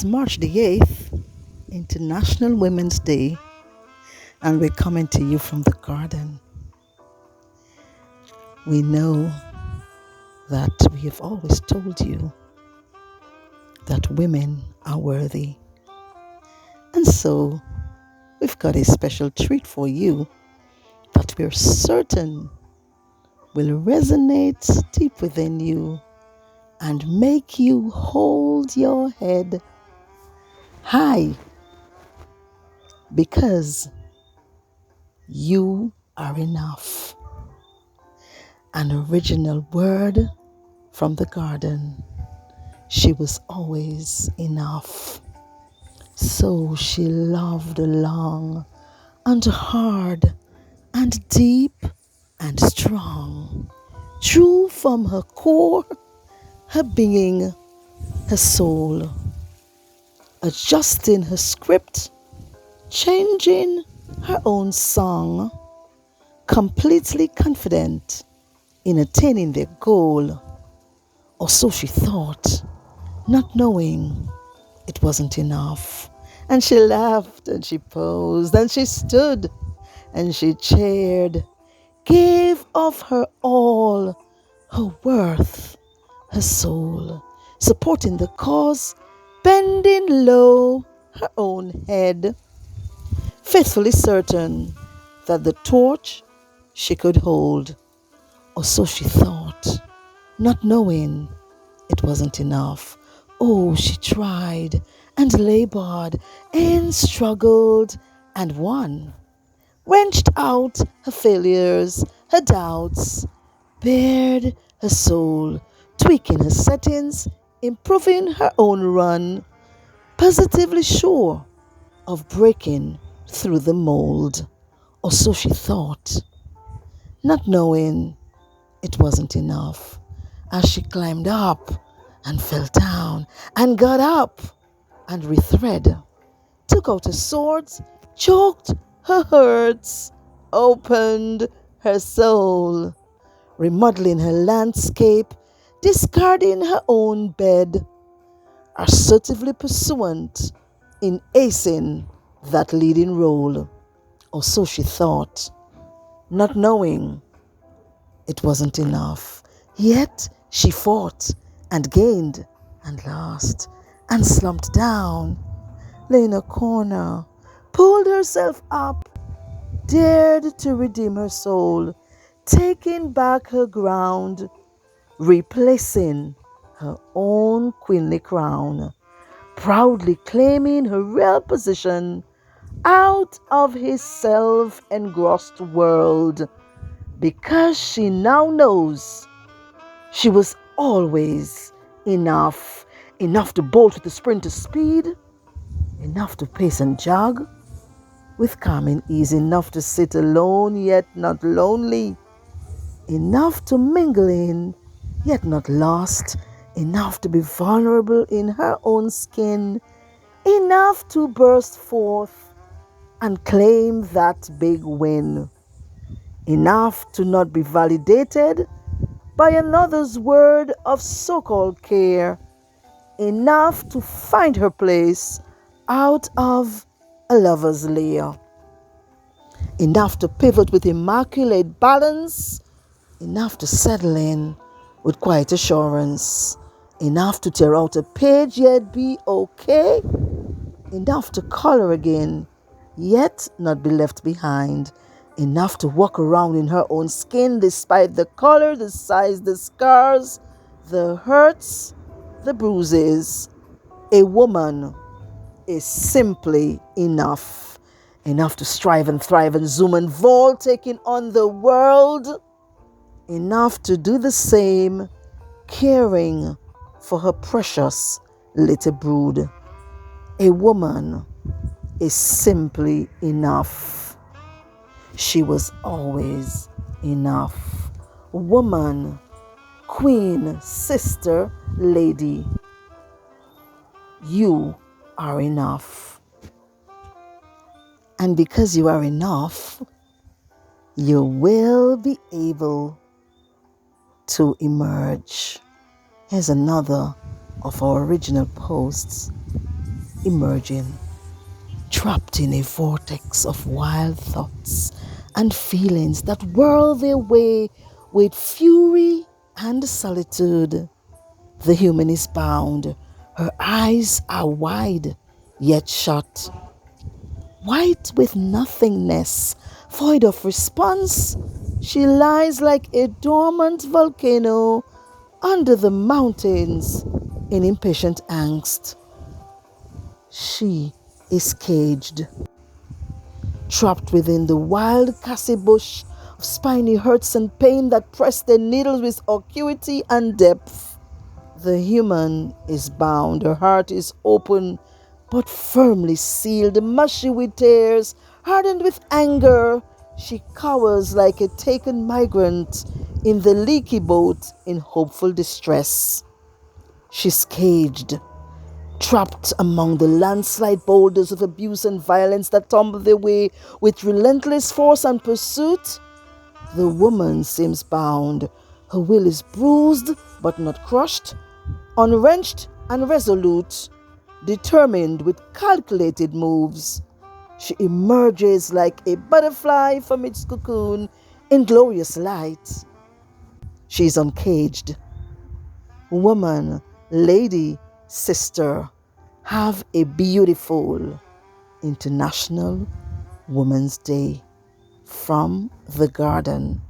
is March the 8th, International Women's Day, and we're coming to you from the garden. We know that we have always told you that women are worthy. And so we've got a special treat for you that we're certain will resonate deep within you and make you hold your head high because you are enough. An original word from the garden. She was always enough. So she loved long and hard and deep and strong. True from her core, her being, her soul. Adjusting her script, changing her own song. Completely confident in attaining their goal. Or so she thought, not knowing it wasn't enough. And she laughed and she posed and she stood and she cheered, gave of her all, her worth, her soul, supporting the cause, bending low her own head, faithfully certain that the torch she could hold. Or so she thought, not knowing it wasn't enough. Oh, she tried and labored and struggled and won. Wrenched out her failures, her doubts, bared her soul, tweaking her settings, improving her own run, positively sure of breaking through the mold. Or so she thought, not knowing it wasn't enough. As she climbed up and fell down and got up and rethread, took out her swords, choked her hurts, opened her soul, remodeling her landscape, discarding her own bed, assertively pursuant in acing that leading role. Or so she thought, not knowing it wasn't enough. Yet she fought and gained and lost and slumped down, lay in a corner, pulled herself up, dared to redeem her soul, taking back her ground, replacing her own queenly crown, proudly claiming her real position out of his self-engrossed world, because she now knows she was always enough. Enough to bolt with the sprinter's speed, enough to pace and jog with calm and ease, enough to sit alone yet not lonely, enough to mingle in yet not lost, enough to be vulnerable in her own skin, enough to burst forth and claim that big win. Enough to not be validated by another's word of so-called care. Enough to find her place out of a lover's lair. Enough to pivot with immaculate balance. Enough to settle in with quiet assurance. Enough to tear out a page yet be okay. Enough to color again yet not be left behind. Enough to walk around in her own skin despite the color, the size, the scars, the hurts, the bruises. A woman is simply enough. Enough to strive and thrive and zoom and vault, taking on the world. Enough to do the same, caring for her precious little brood. A woman is simply enough. She was always enough. Woman, queen, sister, lady, you are enough. And because you are enough, you will be able to emerge. Here's another of our original posts emerging, trapped in a vortex of wild thoughts and feelings that whirl their way with fury and solitude. The human is bound. Her eyes are wide, yet shut, white with nothingness, void of response. She lies like a dormant volcano under the mountains in impatient angst. She is caged, trapped within the wild cassie bush of spiny hurts and pain that press their needles with acuity and depth. The human is bound, her heart is open, but firmly sealed, mushy with tears, hardened with anger. She cowers like a taken migrant in the leaky boat in hopeful distress. She's caged, trapped among the landslide boulders of abuse and violence that tumble their way with relentless force and pursuit. The woman seems bound. Her will is bruised but not crushed, unwrenched and resolute, determined with calculated moves. She emerges like a butterfly from its cocoon in glorious light. She is uncaged. Woman, lady, sister, have a beautiful International Women's Day from the garden.